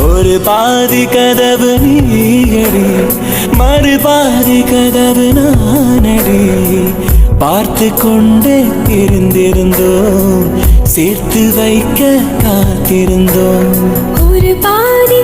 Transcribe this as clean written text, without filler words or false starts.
ஒரு பாதி கதவு நீயடி, மறுபாதி கதவு நானடி. பார்த்து கொண்டே இருந்திருந்தோம், சேர்த்து வைக்க காத்திருந்தோம். ஒரு பாதி